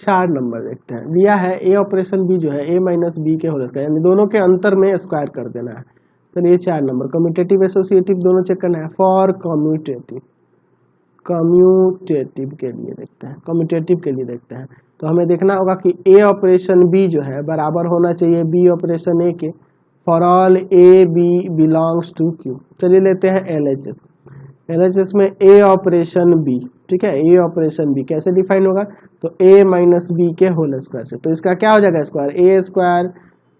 4 number देखते हैं। दिया है ए ऑपरेशन बी जो है ए माइनस बी के होल स्क्वायर, यानी दोनों के अंतर में स्क्वायर कर देना है। चलिए 4 नंबर कम्यूटेटिव एसोसिएटिव दोनों चेक करना है। फॉर कम्यूटेटिव के लिए देखते हैं, कम्यूटेटिव के लिए देखते हैं। तो हमें देखना होगा कि ए ऑपरेशन बी जो है बराबर होना चाहिए बी ऑपरेशन ए के for all A B belongs to Q. चलिए लेते हैं LHS। LHS में ए ऑपरेशन बी, ठीक है, ए ऑपरेशन बी कैसे डिफाइन होगा, तो ए माइनस बी के होल स्क्वायर से। तो इसका क्या हो जाएगा स्क्वायर, ए स्क्वायर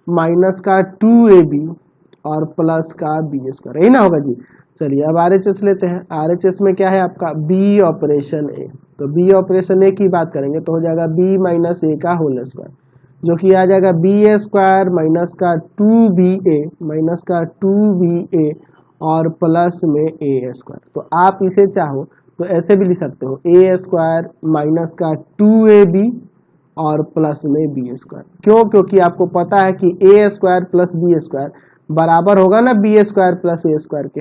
माइनस का 2ab और प्लस का बी स्क्वायर, यही ना होगा जी। चलिए अब RHS लेते हैं। RHS में क्या है आपका बी ऑपरेशन ए, तो बी ऑपरेशन ए की बात करेंगे तो हो जाएगा बी माइनस ए का होल स्क्वायर, जो कि आ जाएगा बी ए स्क्वायर माइनस का 2ba और प्लस में ए स्क्वायर। तो आप इसे चाहो तो ऐसे भी लिख सकते हो ए स्क्वायर माइनस का 2ab और प्लस में बी स्क्वायर। क्यों, क्योंकि आपको पता है कि ए स्क्वायर प्लस बी स्क्वायर बराबर होगा ना बी स्क्वायर प्लस ए स्क्वायर के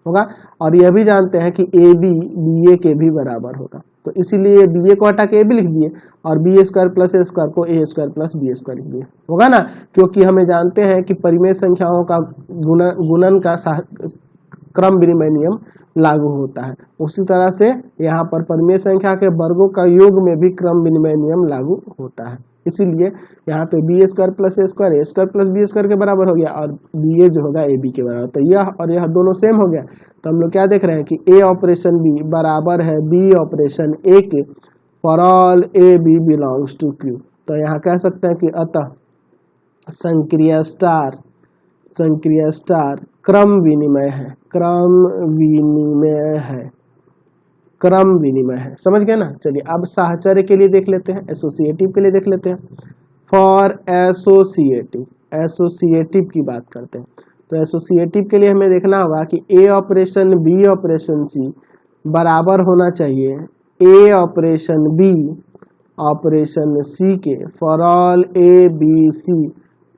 होगा, और यह भी जानते हैं कि ए बी बी ए के भी बराबर होगा। तो इसीलिए बी ए को हटा के ए बी लिख दिए और बी स्क्वायर प्लस ए स्क्वायर को ए स्क्वायर प्लस बी स्क्वायर लिख दिए, होगा ना, क्योंकि हमें जानते हैं कि परिमेय संख्याओं का गुणन का क्रम विनिमय नियम लागू होता है। उसी तरह से यहाँ पर परिमेय संख्या के वर्गों का योग में भी क्रम विनिमय नियम लागू होता है। इसीलिए यहाँ पे बी स्क्वायर प्लस ए स्क्वायर प्लस बी स्क्वायर के बराबर हो गया और बी ए जो होगा ए बी के बराबर। तो यह और यह दोनों सेम हो गया। तो हम लोग क्या देख रहे हैं कि ए ऑपरेशन बी बराबर है बी ऑपरेशन ए के for all A B belongs to Q. तो यहाँ कह सकते हैं कि अतः संक्रिया स्टार क्रम विनिमय है, क्रम विनिमय है, समझ गए ना। चलिए अब साहचर्य के लिए देख लेते हैं, एसोसिएटिव के लिए देख लेते हैं। फॉर एसोसिएटिव की बात करते हैं। तो एसोसिएटिव के लिए हमें देखना होगा कि A operation B operation C बराबर होना चाहिए A operation B operation C के for all A B C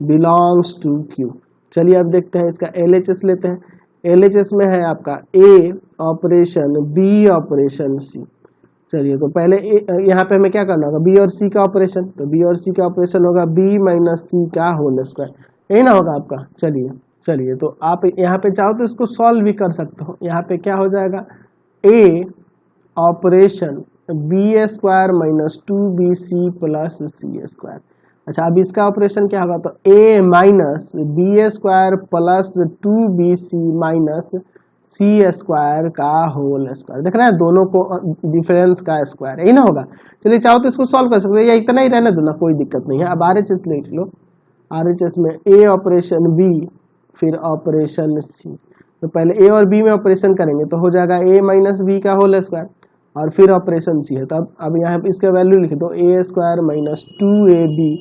belongs to Q. चलिए अब देखते हैं इसका LHS लेते हैं। LHS में है आपका ए ऑपरेशन बी ऑपरेशन सी। चलिए तो पहले यहाँ पे हमें क्या करना होगा बी और सी का ऑपरेशन, तो बी और सी का ऑपरेशन होगा बी माइनस सी का होल स्क्वायर, यही ना होगा आपका। चलिए तो आप यहाँ पे चाहो तो इसको सॉल्व भी कर सकते हो। यहाँ पे क्या हो जाएगा a operation b square minus 2bc plus c square. अच्छा अब इसका ऑपरेशन क्या होगा, तो a minus b square plus 2bc minus c square का होल स्क्वायर। देख रहे हैं दोनों को डिफरेंस का स्क्वायर, यही ना होगा। चलिए चाहो तो इसको सॉल्व कर सकते हैं या इतना ही रहने दो ना, कोई दिक्कत नहीं है। अब RHS लिख लो। RHS में ए ऑपरेशन बी फिर ऑपरेशन सी। तो पहले ए और बी में ऑपरेशन करेंगे तो हो जाएगा ए माइनस बी का होल स्क्वायर और फिर ऑपरेशन सी है। तो अब यहाँ पे इसका वैल्यू लिख दो ए स्क्वायर माइनस 2ab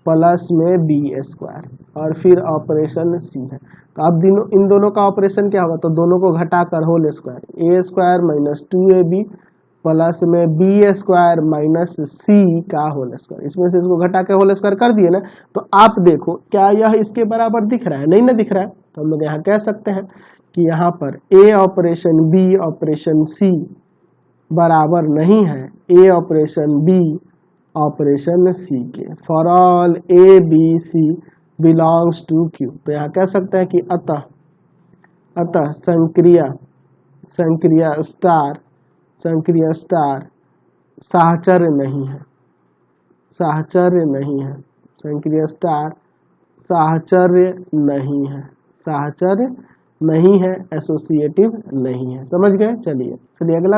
प्लस में बी स्क्वायर और फिर ऑपरेशन सी है। तो अब इन दोनों का ऑपरेशन क्या होगा, तो दोनों को घटाकर होल स्क्वायर ए स्क्वायर माइनस 2ab प्लस में बी स्क्वायर माइनस सी का होल स्क्वायर। इसमें से इसको घटा के होल स्क्वायर कर दिए ना, तो आप देखो क्या यह इसके बराबर दिख रहा है, नहीं ना दिख रहा है। तो हम लोग यहाँ कह सकते हैं कि यहाँ पर A operation B operation C बराबर नहीं है A operation B operation C के for all A B C belongs to Q. तो यहाँ कह सकते हैं कि अतः संक्रिया स्टार साहचर्य नहीं है, संक्रिया स्टार साहचर्य नहीं है, एसोसिएटिव नहीं है। समझ गए। चलिए अगला